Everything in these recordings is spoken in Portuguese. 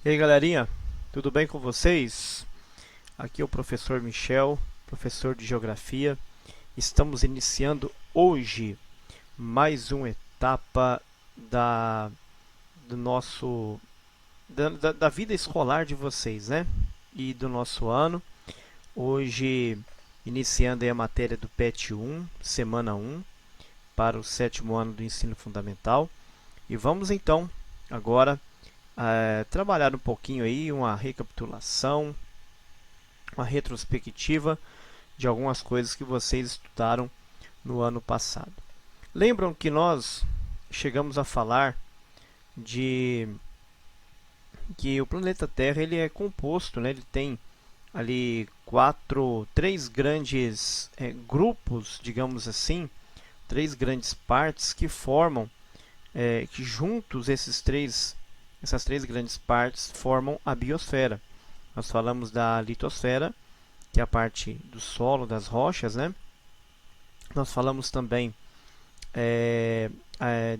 E aí, galerinha, tudo bem com vocês? Aqui é o professor Michel, professor de Geografia. Estamos iniciando hoje mais uma etapa da, do nosso, da vida escolar de vocês, né? E do nosso ano. Hoje, iniciando aí a matéria do PET 1, semana 1, para o sétimo ano do ensino fundamental. E vamos então, agora, trabalhar um pouquinho aí, uma recapitulação, uma retrospectiva de algumas coisas que vocês estudaram no ano passado. Lembram que nós chegamos a falar de que o planeta Terra ele é composto, né? Ele tem ali três grandes grupos, digamos assim, três grandes partes que formam, que juntos essas três grandes partes formam a biosfera. Nós falamos da litosfera, que é a parte do solo, das rochas, né? Nós falamos também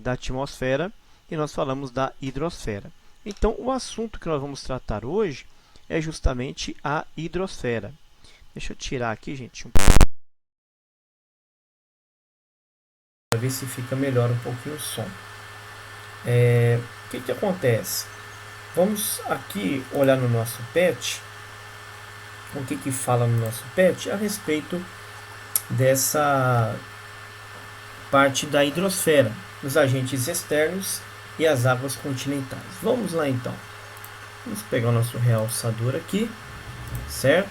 da atmosfera e nós falamos da hidrosfera. Então, o assunto que nós vamos tratar hoje é justamente a hidrosfera. Deixa eu tirar aqui, gente, para ver se fica melhor um pouquinho o som. O que acontece? Vamos aqui olhar no nosso PET, o que fala no nosso PET a respeito dessa parte da hidrosfera, os agentes externos e as águas continentais. Vamos lá então. Vamos pegar o nosso realçador aqui, certo?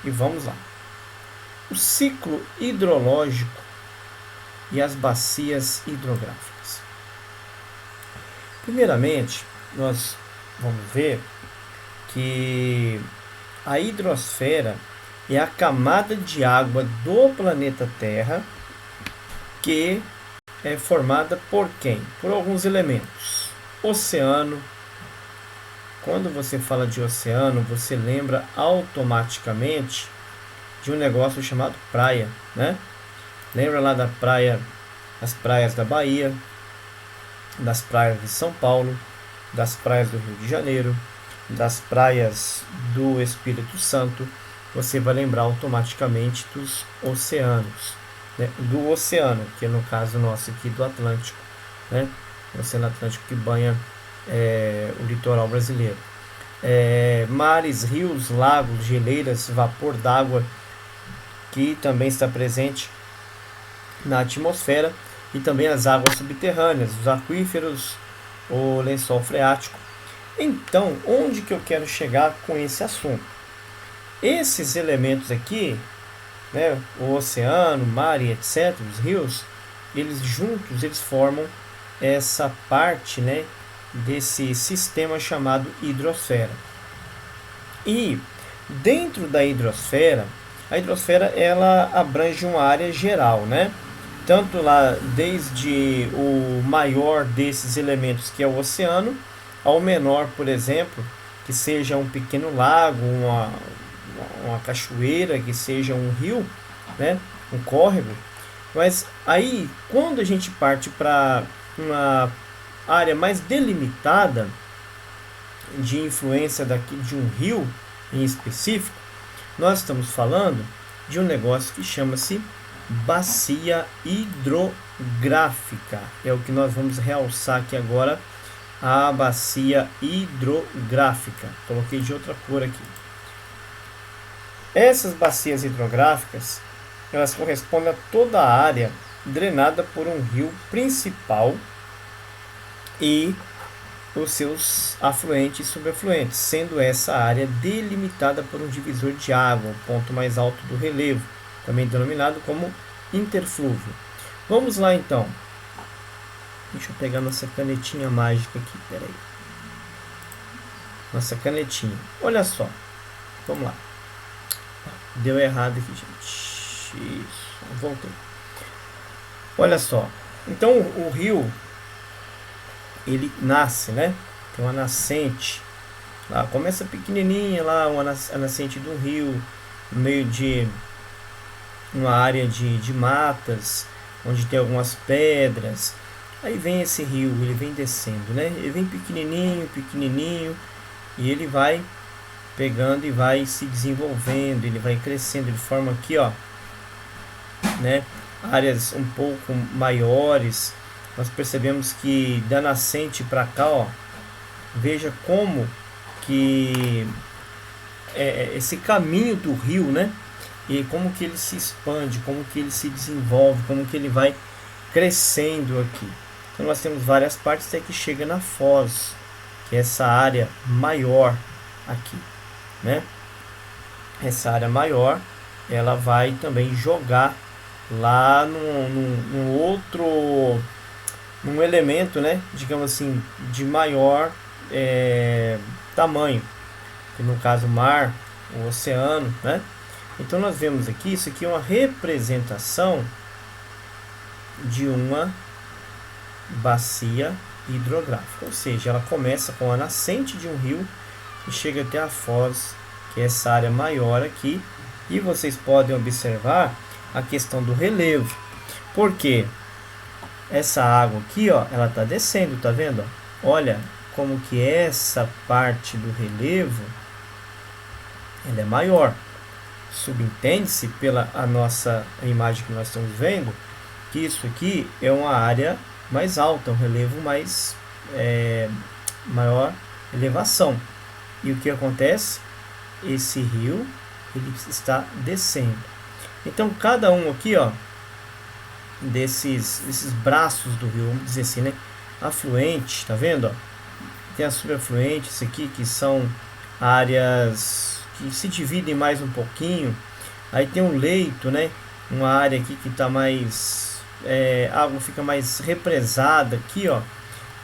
E vamos lá. O ciclo hidrológico e as bacias hidrográficas. Primeiramente, nós vamos ver que a hidrosfera é a camada de água do planeta Terra que é formada por quem? Por alguns elementos. Oceano. Quando você fala de oceano, você lembra automaticamente de um negócio chamado praia, né? Lembra lá da praia, das praias da Bahia, das praias de São Paulo, das praias do Rio de Janeiro, das praias do Espírito Santo. Você vai lembrar automaticamente dos oceanos, né? Do oceano, que é no caso nosso aqui do Atlântico, né? O Oceano Atlântico que banha o litoral brasileiro. Mares, rios, lagos, geleiras, vapor d'água, que também está presente na atmosfera, e também as águas subterrâneas, os aquíferos, o lençol freático. Então, onde que eu quero chegar com esse assunto? Esses elementos aqui, né, o oceano, o mar e etc., os rios, eles juntos eles formam essa parte, né, desse sistema chamado hidrosfera. E dentro da hidrosfera, a hidrosfera ela abrange uma área geral, né? Tanto lá desde o maior desses elementos, que é o oceano, ao menor, por exemplo, que seja um pequeno lago, uma cachoeira, que seja um rio, né? Um córrego. Mas aí, quando a gente parte para uma área mais delimitada de influência de um rio em específico, nós estamos falando de um negócio que chama-se bacia hidrográfica. É o que nós vamos realçar aqui agora, a bacia hidrográfica. Coloquei de outra cor aqui. Essas bacias hidrográficas, elas correspondem a toda a área drenada por um rio principal e os seus afluentes e subafluentes, sendo essa área delimitada por um divisor de água, o ponto mais alto do relevo, também denominado como interflúvio. Vamos lá então. Deixa eu pegar nossa canetinha mágica aqui, peraí. Nossa canetinha. Olha só. Vamos lá. Deu errado aqui, gente. Isso. Voltei. Olha só. Então o rio ele nasce, né? Tem uma nascente lá, começa pequenininha lá, a nascente do rio, no meio de uma área de matas, onde tem algumas pedras. Aí vem esse rio, ele vem descendo, né? Ele vem pequenininho, pequenininho, E ele vai pegando e vai se desenvolvendo, ele vai crescendo, ele forma aqui, ó, né, áreas um pouco maiores. Nós percebemos que da nascente para cá, ó, veja como que esse caminho do rio, né, e como que ele se expande, como que ele se desenvolve, como que ele vai crescendo aqui. Então nós temos várias partes até que chega na foz, que é essa área maior aqui, né? Essa área maior, ela vai também jogar lá num outro, num elemento, né? Digamos assim, de maior tamanho, que no caso o mar, o oceano, né? Então nós vemos aqui, isso aqui é uma representação de uma bacia hidrográfica, ou seja, ela começa com a nascente de um rio e chega até a foz, que é essa área maior aqui, e vocês podem observar a questão do relevo, porque essa água aqui, ó, ela está descendo, tá vendo? Olha como que essa parte do relevo ela é maior. Subentende-se pela a nossa imagem que nós estamos vendo que isso aqui é uma área mais alta, um relevo mais maior elevação. E o que acontece? Esse rio ele está descendo. Então cada um aqui, ó, desses braços do rio, vamos dizer assim, né, afluente, tá vendo? Ó? Tem as subafluentes aqui que são áreas que se dividem mais um pouquinho. Aí tem um leito, né? Uma área aqui que está mais a água fica mais represada aqui, ó,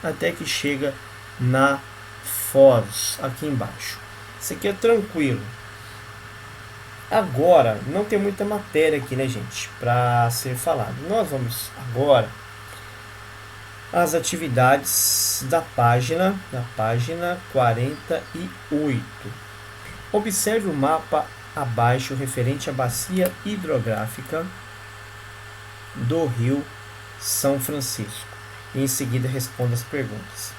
até que chega na foz aqui embaixo. Isso aqui é tranquilo. Agora não tem muita matéria aqui, né, gente, para ser falado. Nós vamos agora às atividades da página 48. Observe o mapa abaixo referente à bacia hidrográfica do Rio São Francisco. E em seguida responda as perguntas.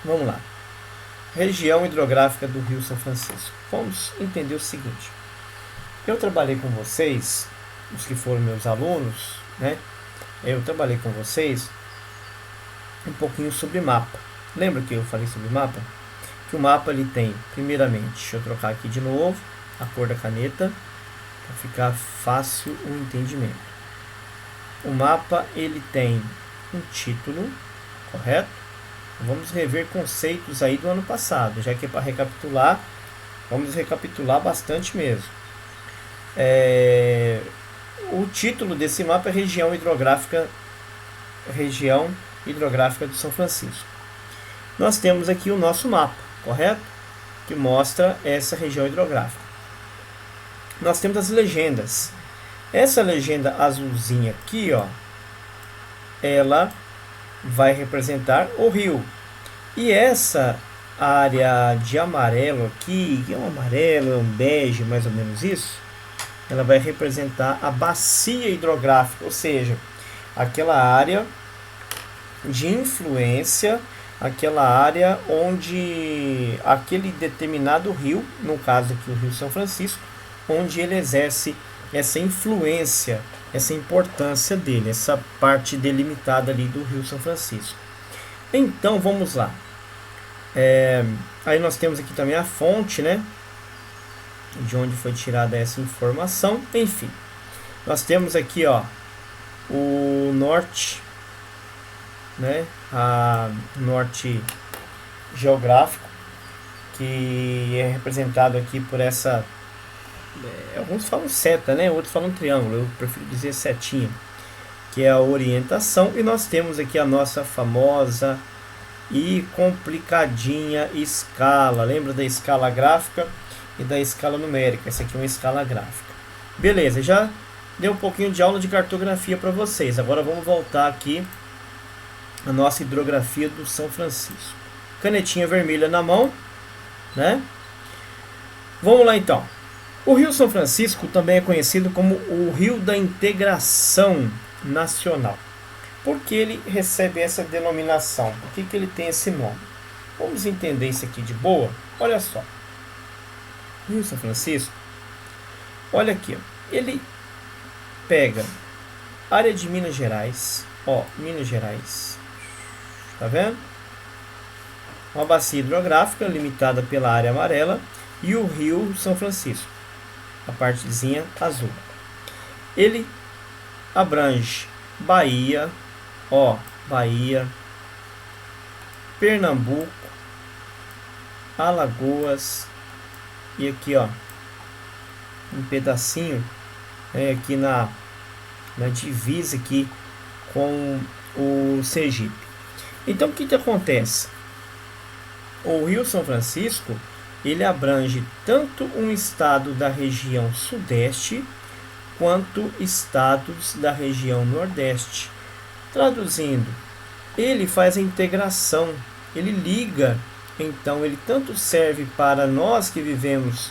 Vamos lá. Região hidrográfica do Rio São Francisco. Vamos entender o seguinte. Eu trabalhei com vocês, os que foram meus alunos, né? Eu trabalhei com vocês um pouquinho sobre mapa. Lembra que eu falei sobre mapa? Que o mapa ele tem, primeiramente, deixa eu trocar aqui de novo a cor da caneta para ficar fácil o entendimento. O mapa ele tem um título, correto? Vamos rever conceitos aí do ano passado, já que é para recapitular, vamos recapitular bastante mesmo. O título desse mapa é região hidrográfica do São Francisco. Nós temos aqui o nosso mapa, correto? Que mostra essa região hidrográfica. Nós temos as legendas. Essa legenda azulzinha aqui, ó, ela vai representar o rio. E essa área de amarelo aqui, que é um amarelo, um bege, mais ou menos isso, ela vai representar a bacia hidrográfica, ou seja, aquela área de influência, aquela área onde aquele determinado rio, no caso aqui o Rio São Francisco, onde ele exerce essa influência, essa importância dele, essa parte delimitada ali do Rio São Francisco. Então vamos lá. Aí nós temos aqui também a fonte, né, de onde foi tirada essa informação. Enfim, nós temos aqui, ó, o norte, né, a norte geográfico, que é representado aqui por essa, alguns falam seta, né, outros falam triângulo, eu prefiro dizer setinha, que é a orientação. E nós temos aqui a nossa famosa e complicadinha escala. Lembra da escala gráfica e da escala numérica? Essa aqui é uma escala gráfica. Beleza, já dei um pouquinho de aula de cartografia para vocês. Agora vamos voltar aqui a nossa hidrografia do São Francisco. Canetinha vermelha na mão, né? Vamos lá então. O Rio São Francisco também é conhecido como o Rio da Integração Nacional. Por que ele recebe essa denominação? Por que ele tem esse nome? Vamos entender isso aqui de boa? Olha só. Rio São Francisco, olha aqui, ó. Ele pega área de Minas Gerais, ó, Minas Gerais, tá vendo? Uma bacia hidrográfica limitada pela área amarela e o Rio São Francisco, a partezinha azul. Ele abrange Bahia, ó, Bahia, Pernambuco, Alagoas e aqui, ó, um pedacinho aqui na divisa aqui com o Sergipe. Então o que acontece? O Rio São Francisco, ele abrange tanto um estado da região sudeste quanto estados da região nordeste. Traduzindo, ele faz a integração, ele liga, então ele tanto serve para nós que vivemos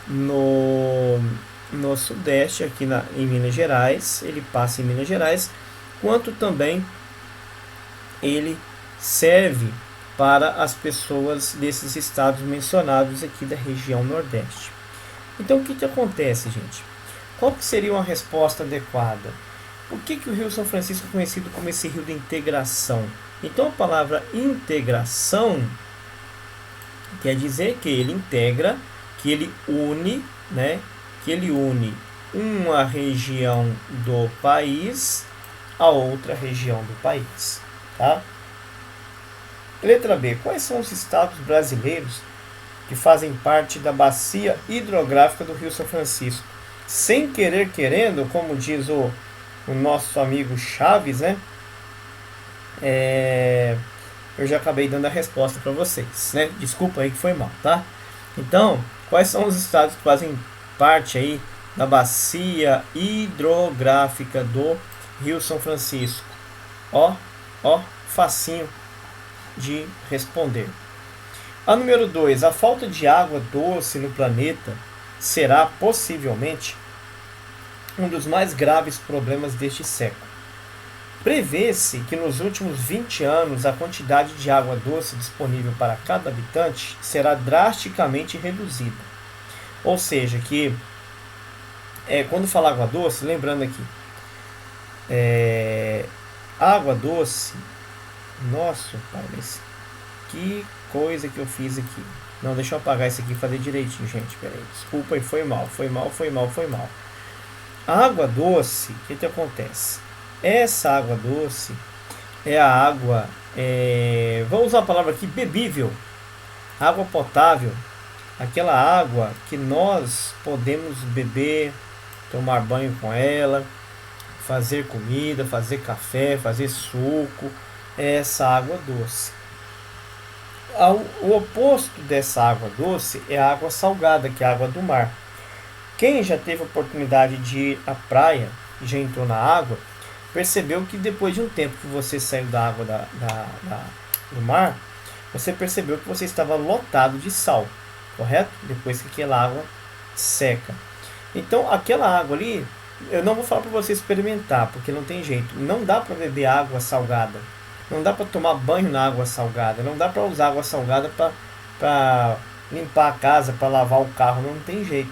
no sudeste, aqui em Minas Gerais, ele passa em Minas Gerais, quanto também ele serve para as pessoas desses estados mencionados aqui da região nordeste. Então o que acontece, gente? Qual que seria uma resposta adequada? Por que o Rio São Francisco é conhecido como esse rio de integração? Então a palavra integração quer dizer que ele integra, que ele une, né? Que ele une uma região do país a outra região do país, tá? Letra B. Quais são os estados brasileiros que fazem parte da bacia hidrográfica do Rio São Francisco? Sem querer querendo, como diz o nosso amigo Chaves, né? Eu já acabei dando a resposta para vocês, né? Desculpa aí que foi mal, tá? Então, quais são os estados que fazem parte aí da bacia hidrográfica do Rio São Francisco? Ó, facinho de responder. A número 2, a falta de água doce no planeta será possivelmente um dos mais graves problemas deste século. Prevê-se que nos últimos 20 anos a quantidade de água doce disponível para cada habitante será drasticamente reduzida. Ou seja, que quando falar água doce, lembrando aqui, água doce, nossa, pai, mas que coisa que eu fiz aqui. Não, deixa eu apagar isso aqui e fazer direitinho, gente. Pera aí, desculpa aí, foi mal. A água doce, o que acontece? Essa água doce é a água, vou usar a palavra aqui, bebível, água potável, aquela água que nós podemos beber, tomar banho com ela, fazer comida, fazer café, fazer suco, é essa água doce. O oposto dessa água doce é a água salgada, que é a água do mar. Quem já teve a oportunidade de ir à praia e já entrou na água, percebeu que depois de um tempo que você saiu da água do mar, você percebeu que você estava lotado de sal, correto? Depois que aquela água seca. Então aquela água ali, eu não vou falar para você experimentar, porque não tem jeito. Não dá para beber água salgada. Não dá para tomar banho na água salgada. Não dá para usar água salgada para limpar a casa, para lavar o carro. Não tem jeito.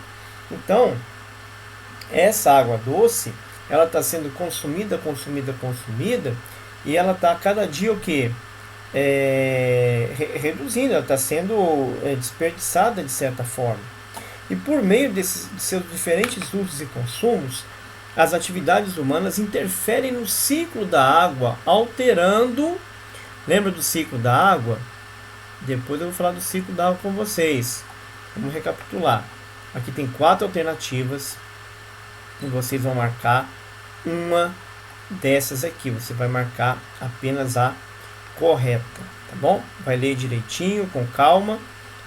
Então, essa água doce, ela está sendo consumida, e ela está cada dia o que? Reduzindo, ela está sendo desperdiçada de certa forma. E por meio de seus diferentes usos e consumos, as atividades humanas interferem no ciclo da água, alterando. Lembra do ciclo da água? Depois eu vou falar do ciclo da água com vocês. Vamos recapitular. Aqui tem 4 alternativas e vocês vão marcar uma dessas aqui. Você vai marcar apenas a correta, tá bom? Vai ler direitinho, com calma,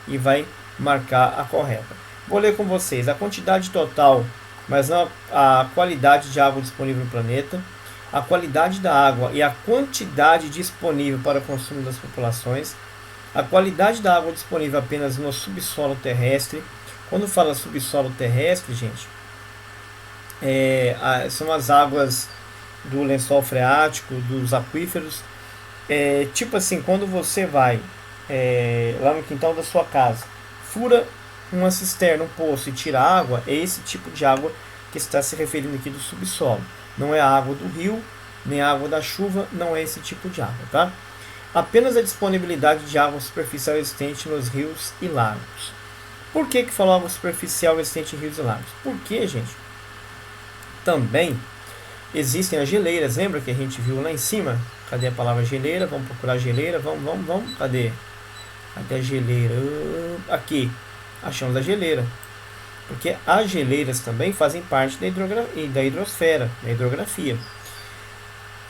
e vai marcar a correta. Vou ler com vocês a quantidade total, mas não a qualidade de água disponível no planeta, a qualidade da água e a quantidade disponível para o consumo das populações, a qualidade da água disponível apenas no subsolo terrestre. Quando fala subsolo terrestre, gente, são as águas do lençol freático, dos aquíferos. Tipo assim, quando você vai lá no quintal da sua casa, fura uma cisterna, um poço e tira água, é esse tipo de água que está se referindo aqui do subsolo. Não é a água do rio, nem a água da chuva, não é esse tipo de água, tá? Apenas a disponibilidade de água superficial existente nos rios e lagos. Por que falou água superficial existente em rios e lagos? Porque, gente, também existem as geleiras. Lembra que a gente viu lá em cima? Cadê a palavra geleira? Vamos procurar geleira. Vamos. Cadê? Cadê a geleira? Aqui. Achamos a geleira. Porque as geleiras também fazem parte da hidrosfera, da hidrografia.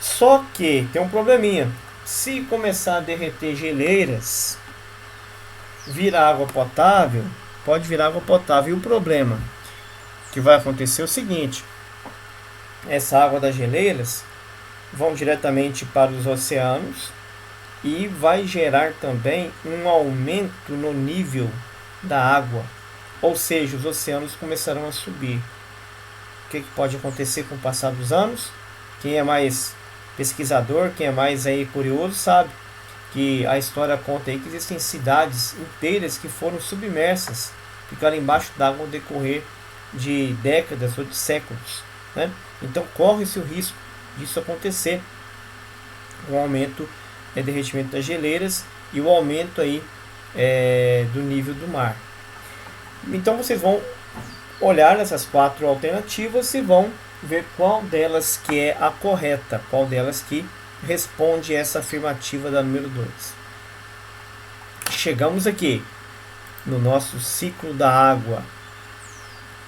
Só que tem um probleminha. Se começar a derreter geleiras, vira água potável, pode virar água potável. E o problema que vai acontecer é o seguinte: essa água das geleiras vão diretamente para os oceanos e vai gerar também um aumento no nível da água, ou seja, os oceanos começarão a subir. O que pode acontecer com o passar dos anos? Quem é mais pesquisador, quem é mais aí curioso, sabe que a história conta aí que existem cidades inteiras que foram submersas, ficaram embaixo d'água no decorrer de décadas ou de séculos, né? Então corre-se o risco disso acontecer, o aumento derretimento das geleiras e o aumento aí do nível do mar. Então vocês vão olhar nessas 4 alternativas e vão ver qual delas que é a correta, qual delas que responde essa afirmativa da número 2. Chegamos aqui no nosso ciclo da água.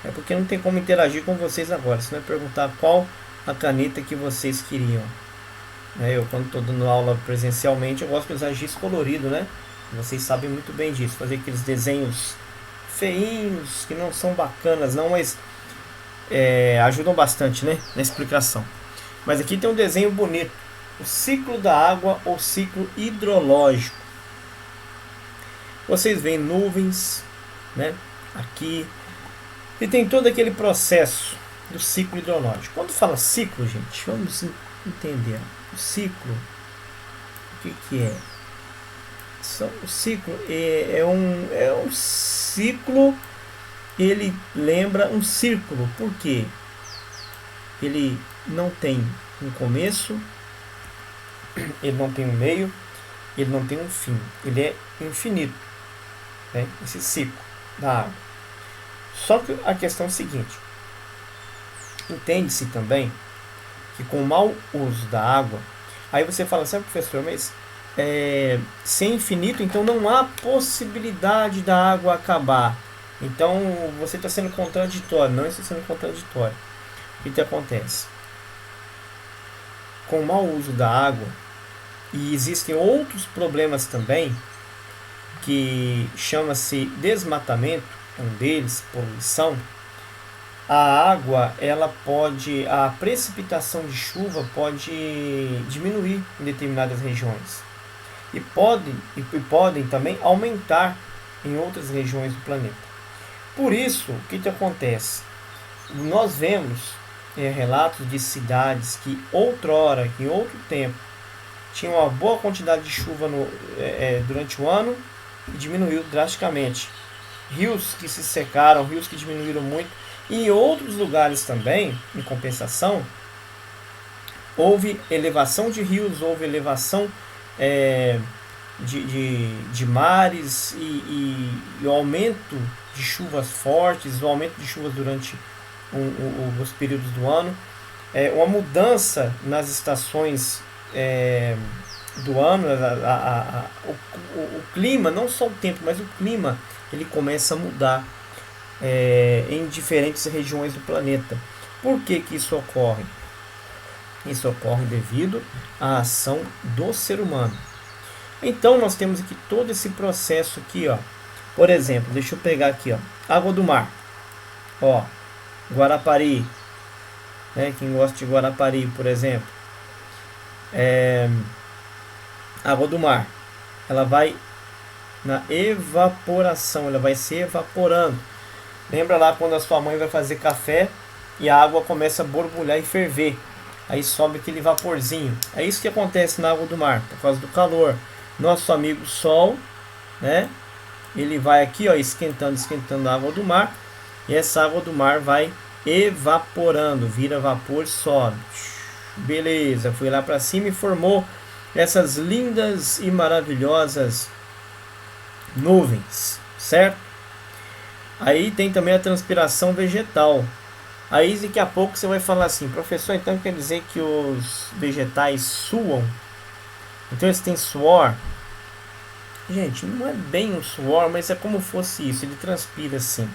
É porque não tem como interagir com vocês agora. Se não é perguntar qual a caneta que vocês queriam. Eu, quando estou dando aula presencialmente, eu gosto de usar giz colorido, né? Vocês sabem muito bem disso. Fazer aqueles desenhos feinhos, que não são bacanas não, mas ajudam bastante, né, na explicação. Mas aqui tem um desenho bonito. O ciclo da água ou ciclo hidrológico. Vocês veem nuvens, né, aqui. E tem todo aquele processo do ciclo hidrológico. Quando fala ciclo, gente, vamos entender. O ciclo, o que é? O ciclo é um ciclo, ele lembra um círculo. Por quê? Ele não tem um começo, ele não tem um meio, ele não tem um fim. Ele é infinito, né? Esse ciclo da água. Só que a questão é a seguinte: entende-se também que com o mau uso da água, aí você fala assim, professor, mas se é infinito, então não há possibilidade da água acabar. Então você está sendo contraditório. Não está sendo contraditório. O que acontece? Com o mau uso da água, e existem outros problemas também, que chama-se desmatamento, um deles, poluição. A água, a precipitação de chuva pode diminuir em determinadas regiões. E podem também aumentar em outras regiões do planeta. Por isso, o que acontece? Nós vemos relatos de cidades que outrora, que em outro tempo, tinham uma boa quantidade de chuva durante o ano e diminuiu drasticamente. Rios que se secaram, rios que diminuíram muito. E em outros lugares também, em compensação, houve elevação de rios, houve elevação de mares e o aumento de chuvas fortes, o aumento de chuvas durante os períodos do ano, uma mudança nas estações do ano, o clima, não só o tempo, mas o clima, ele começa a mudar em diferentes regiões do planeta. Por que isso ocorre? Isso ocorre devido à ação do ser humano. Então nós temos aqui todo esse processo aqui, ó. Por exemplo, deixa eu pegar aqui, ó, água do mar. Ó, Guarapari, né? Quem gosta de Guarapari, por exemplo, água do mar, ela vai na evaporação, ela vai se evaporando. Lembra lá quando a sua mãe vai fazer café e a água começa a borbulhar e ferver, aí sobe aquele vaporzinho. É isso que acontece na água do mar, por causa do calor. Nosso amigo Sol, né? Ele vai aqui, ó, esquentando a água do mar, e essa água do mar vai evaporando, vira vapor, sobe. Beleza, foi lá para cima e formou essas lindas e maravilhosas nuvens, certo? Aí tem também a transpiração vegetal. Aí daqui a pouco você vai falar assim, professor, então quer dizer que os vegetais suam? Então eles têm suor? Gente, não é bem um suor, mas é como fosse isso, ele transpira assim.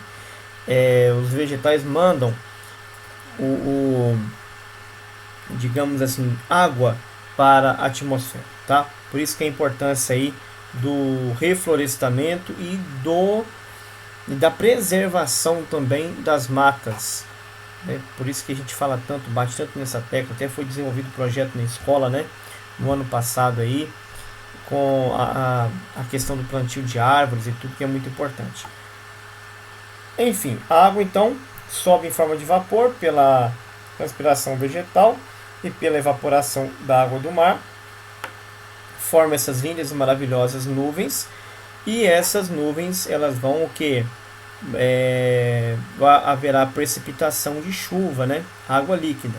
Os vegetais mandam o digamos assim, água para a atmosfera, tá? Por isso que a importância aí do reflorestamento e da preservação também das matas, né? Por isso que a gente fala tanto, bate tanto nessa tecla. Até foi desenvolvido um projeto na escola, né? No ano passado aí, com a questão do plantio de árvores e tudo, que é muito importante. Enfim, a água então sobe em forma de vapor pela transpiração vegetal e pela evaporação da água do mar, forma essas lindas e maravilhosas nuvens, e essas nuvens elas vão o que? Haverá precipitação de chuva, né? Água líquida.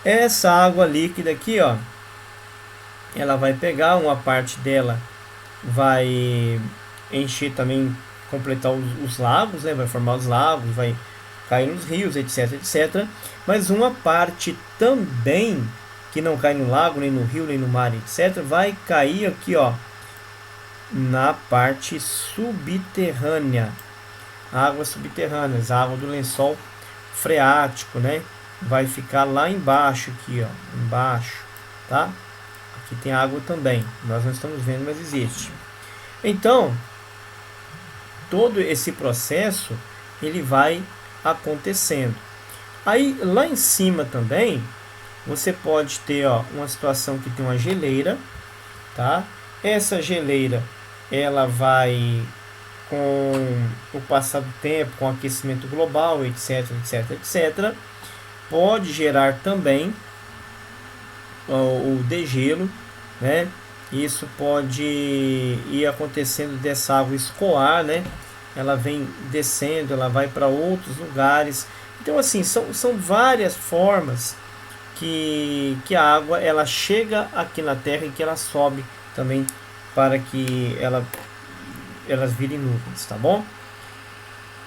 Essa água líquida aqui, ó, ela vai pegar uma parte dela, vai encher também, completar os lagos, né? Vai formar os lagos, vai cair nos rios, etc, etc. Mas uma parte também que não cai no lago, nem no rio, nem no mar, etc, vai cair aqui, ó, na parte subterrânea. Águas subterrâneas, água do lençol freático, né? Vai ficar lá embaixo aqui, ó, embaixo, tá? Aqui tem água também, nós não estamos vendo, mas existe. Então, todo esse processo ele vai acontecendo. Aí lá em cima também você pode ter, ó, uma situação que tem uma geleira, tá? Essa geleira ela vai, com o passar do tempo, com o aquecimento global, etc, etc, etc, pode gerar também o degelo, né? Isso pode ir acontecendo dessa água escoar, né? Ela vem descendo, ela vai para outros lugares. Então, assim, são várias formas que a água ela chega aqui na Terra e que ela sobe também para que elas virem nuvens, tá bom?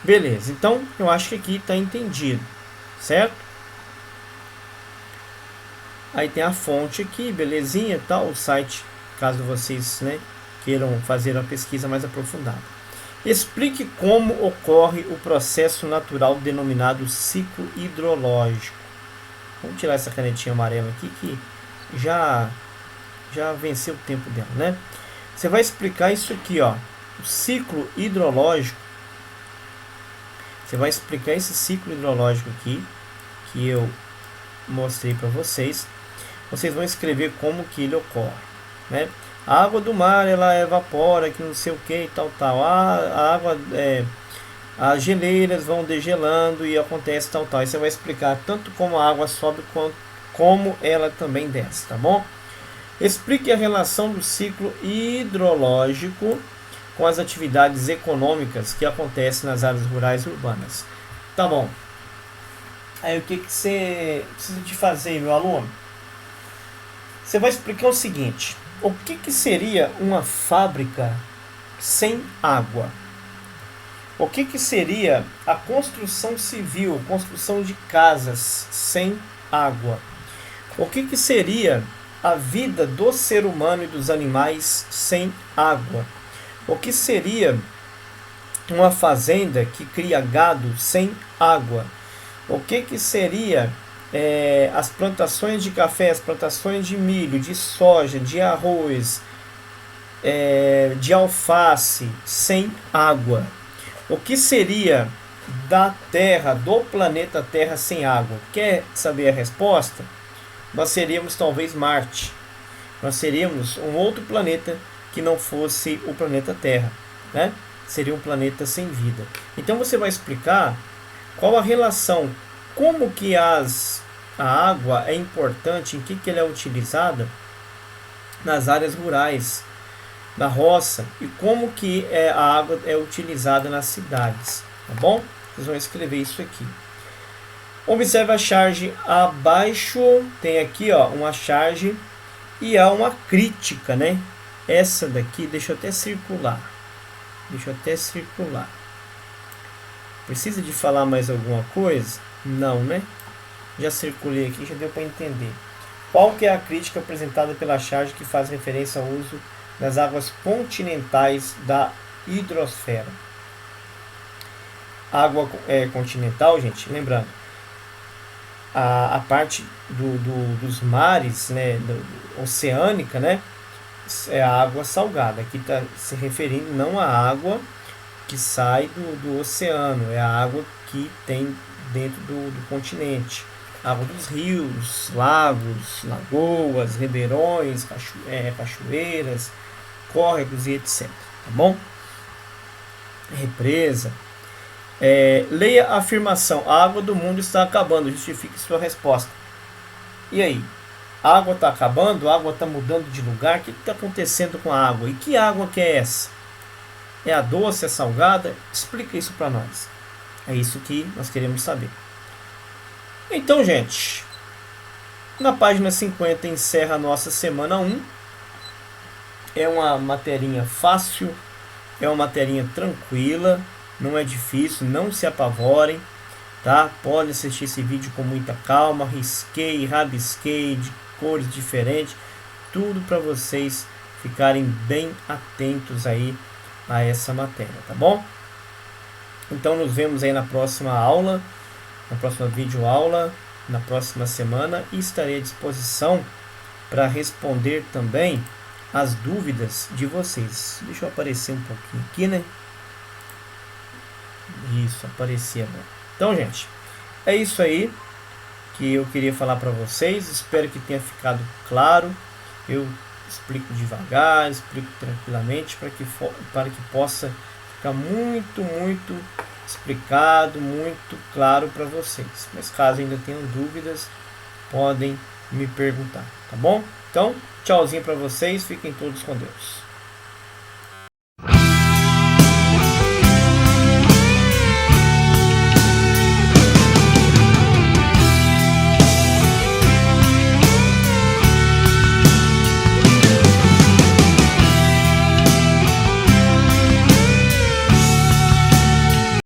Beleza, então eu acho que aqui está entendido, certo? Aí tem a fonte aqui, belezinha, tal, o site, caso vocês, né, queiram fazer uma pesquisa mais aprofundada. Explique como ocorre o processo natural denominado ciclo hidrológico. Vamos tirar essa canetinha amarela aqui que já venceu o tempo dela, né? Você vai explicar isso aqui, ó, o ciclo hidrológico. Você vai explicar esse ciclo hidrológico aqui que eu mostrei para vocês. Vocês vão escrever como que ele ocorre, né? A água do mar ela evapora, que não sei o que e tal. A água, as geleiras vão degelando e acontece tal. Aí você vai explicar tanto como a água sobe quanto como ela também desce, tá bom? Explique a relação do ciclo hidrológico com as atividades econômicas que acontecem nas áreas rurais e urbanas. Tá bom. Aí o que você precisa de fazer, meu aluno? Você vai explicar o seguinte: o que seria uma fábrica sem água? O que seria a construção civil, construção de casas sem água? O que seria a vida do ser humano e dos animais sem água? O que seria uma fazenda que cria gado sem água? O que seria as plantações de café, as plantações de milho, de soja, de arroz, de alface sem água? O que seria da Terra, do planeta Terra sem água? Quer saber a resposta? Nós seríamos talvez Marte. Nós seríamos um outro planeta que não fosse o planeta Terra, né? Seria um planeta sem vida. Então você vai explicar qual a relação, como que a água é importante, em que ela é utilizada nas áreas rurais. na roça e como que a água é utilizada nas cidades, tá bom? Vocês vão escrever isso aqui. Observe a charge abaixo, tem aqui ó, uma charge e há uma crítica, né? Essa daqui, deixa eu até circular. Precisa de falar mais alguma coisa? Não, né? Já circulei aqui, já deu para entender. Qual que é a crítica apresentada pela charge que faz referência ao uso das águas continentais da hidrosfera? Água continental, gente, lembrando, a parte dos mares, né, oceânica, né, é a água salgada. Aqui está se referindo não à água que sai do oceano, é a água que tem dentro do continente. Água dos rios, lagos, lagoas, ribeirões, cachoeiras, córregos e etc. Tá bom? Represa. Leia a afirmação: a água do mundo está acabando. Justifique sua resposta. E aí? A água está acabando? A água está mudando de lugar? O que está acontecendo com a água? E que água que é essa? É a doce, é salgada? Explica isso para nós. É isso que nós queremos saber. Então, gente, na página 50 encerra a nossa semana 1. É uma materinha fácil, é uma materinha tranquila, não é difícil, não se apavorem, tá? Pode assistir esse vídeo com muita calma, risquei, rabisquei de cores diferentes, tudo para vocês ficarem bem atentos aí a essa matéria, tá bom? Então nos vemos aí na próxima aula, na próxima videoaula, na próxima semana, e estarei à disposição para responder também as dúvidas de vocês. Deixa eu aparecer um pouquinho aqui, né? Isso, aparecia agora. Então, gente, é isso aí que eu queria falar para vocês. Espero que tenha ficado claro. Eu explico devagar, explico tranquilamente para que possa ficar muito explicado, muito claro para vocês. Mas caso ainda tenham dúvidas, podem me perguntar, tá bom? Então, tchauzinho para vocês, fiquem todos com Deus.